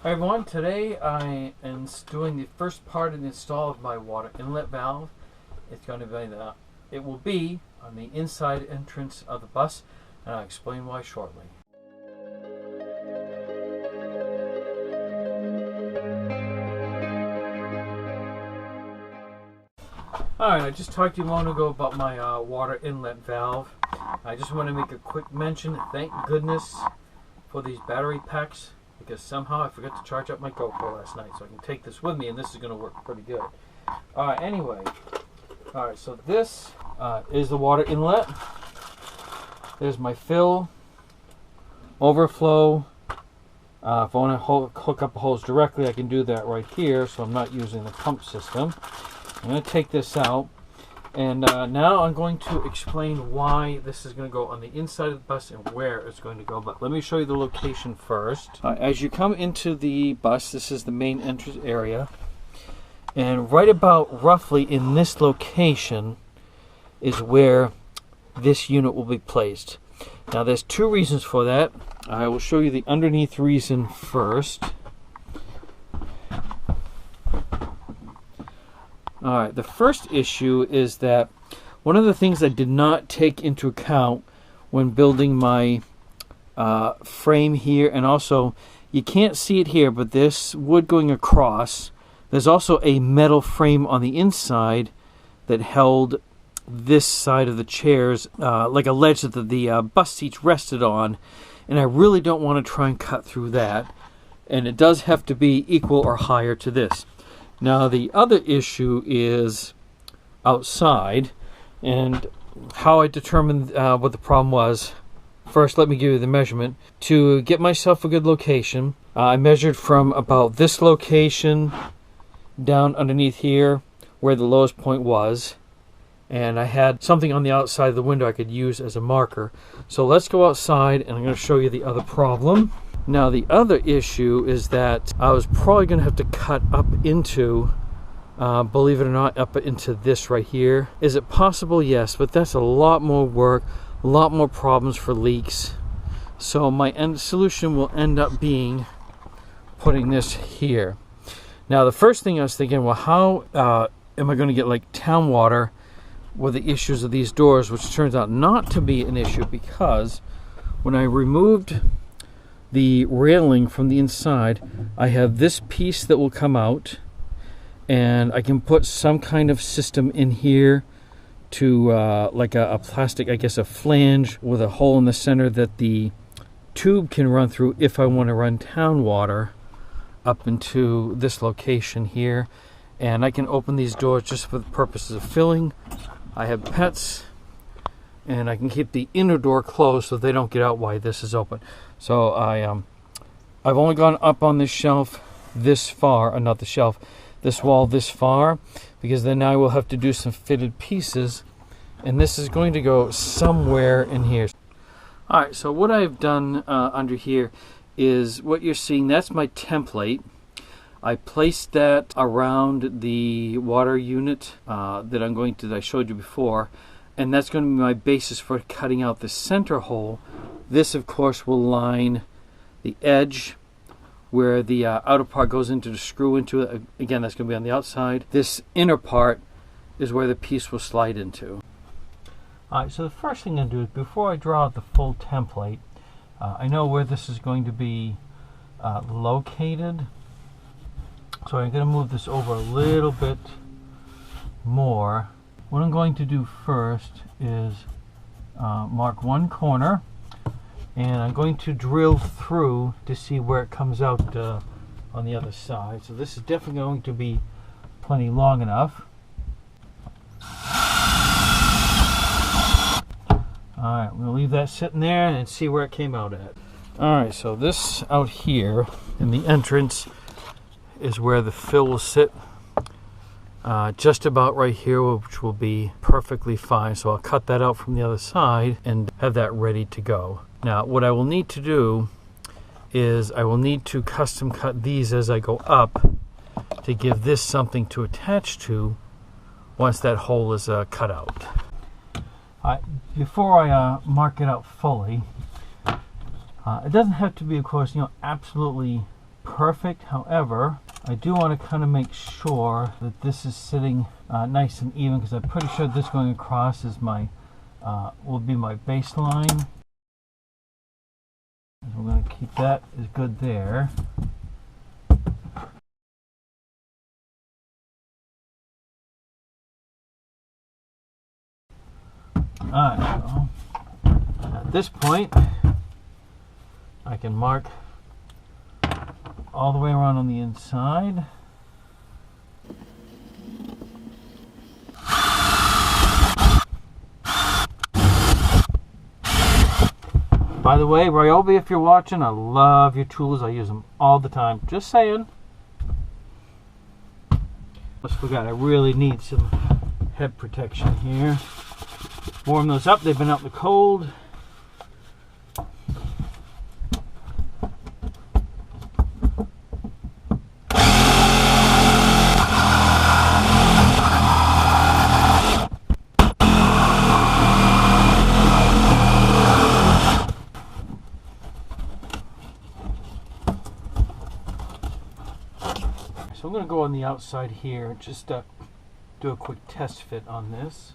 Hi everyone, today I am doing the first part of the install of my water inlet valve. It will be on the inside entrance of the bus, and I'll explain why shortly. Alright, I just talked to you a moment ago about my water inlet valve. I just want to make a quick mention. Thank goodness for these battery packs, because somehow I forgot to charge up my GoPro last night, so I can take this with me, and this is going to work pretty good. Anyway, so this is the water inlet. There's my fill, overflow. If I want to hook up the hose directly, I can do that right here, so I'm not using the pump system. I'm going to take this out, and now I'm going to explain why this is going to go on the inside of the bus and where it's going to go. But let me show you the location first. As you come into the bus, this is the main entrance area, and right about roughly in this location is where this unit will be placed. Now there's two reasons for that. I will show you the underneath reason first. Alright, the first issue is that one of the things I did not take into account when building my frame here, and also you can't see it here, but this wood going across, there's also a metal frame on the inside that held this side of the chairs, like a ledge that the bus seats rested on, and I really don't want to try and cut through that, and it does have to be equal or higher to this. Now the other issue is outside, and how I determined what the problem was. First, let me give you the measurement. To get myself a good location, I measured from about this location down underneath here where the lowest point was, and I had something on the outside of the window I could use as a marker. So let's go outside, and I'm going to show you the other problem. Now the other issue is that I was probably going to have to cut up into, believe it or not, up into this right here. Is it possible? Yes, but that's a lot more work, a lot more problems for leaks. So my end solution will end up being putting this here. Now the first thing I was thinking, well, how am I going to get like town water with the issues of these doors, which turns out not to be an issue, because when I removed the railing from the inside, I have this piece that will come out, and I can put some kind of system in here to like a plastic, I guess a flange with a hole in the center that the tube can run through if I want to run town water up into this location here. And I can open these doors just for the purposes of filling. I have pets, and I can keep the inner door closed so they don't get out while this is open. So I've only gone up on this shelf this far, not the shelf, this wall this far, because then I will have to do some fitted pieces, and this is going to go somewhere in here. Alright, so what I've done under here is what you're seeing. That's my template. I placed that around the water unit that I showed you before, and that's going to be my basis for cutting out the center hole. This, of course, will line the edge where the outer part goes into the screw into it. Again, that's going to be on the outside. This inner part is where the piece will slide into. Alright, so the first thing I do is, before I draw out the full template, I know where this is going to be located. So I'm going to move this over a little bit more. What I'm going to do first is mark one corner, and I'm going to drill through to see where it comes out on the other side. So this is definitely going to be plenty long enough. Alright, we'll leave that sitting there and see where it came out at. Alright, so this out here in the entrance is where the fill will sit. Just about right here, which will be perfectly fine. So I'll cut that out from the other side and have that ready to go. Now what I will need to do is I will need to custom cut these as I go up to give this something to attach to once that hole is cut out. Before I mark it out fully, it doesn't have to be, of course, absolutely perfect. However, I do want to kind of make sure that this is sitting nice and even, because I'm pretty sure this going across is my will be my baseline. So we're going to keep that as good there. Alright, so at this point I can mark all the way around on the inside. By the way, Ryobi, if you're watching, I love your tools. I use them all the time. Just saying. Almost forgot, I really need some head protection here. Warm those up. They've been out in the cold. So I'm going to go on the outside here and just do a quick test fit on this.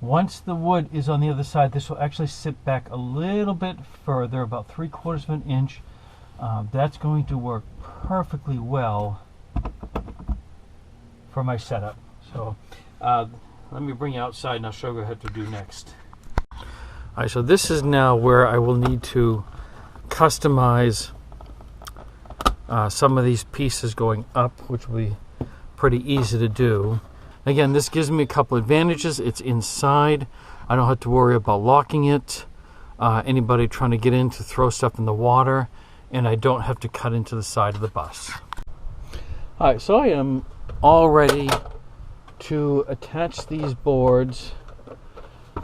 Once the wood is on the other side, this will actually sit back a little bit further, about 3/4 of an inch. That's going to work perfectly well for my setup. So let me bring you outside and I'll show you what I have to do next. Alright, so this is now where I will need to customize some of these pieces going up, which will be pretty easy to do. Again, this gives me a couple advantages. It's inside. I don't have to worry about locking it. Anybody trying to get in to throw stuff in the water. And I don't have to cut into the side of the bus. Alright, so I am all ready to attach these boards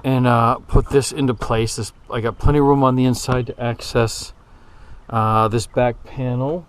and put this into place. I got plenty of room on the inside to access this back panel.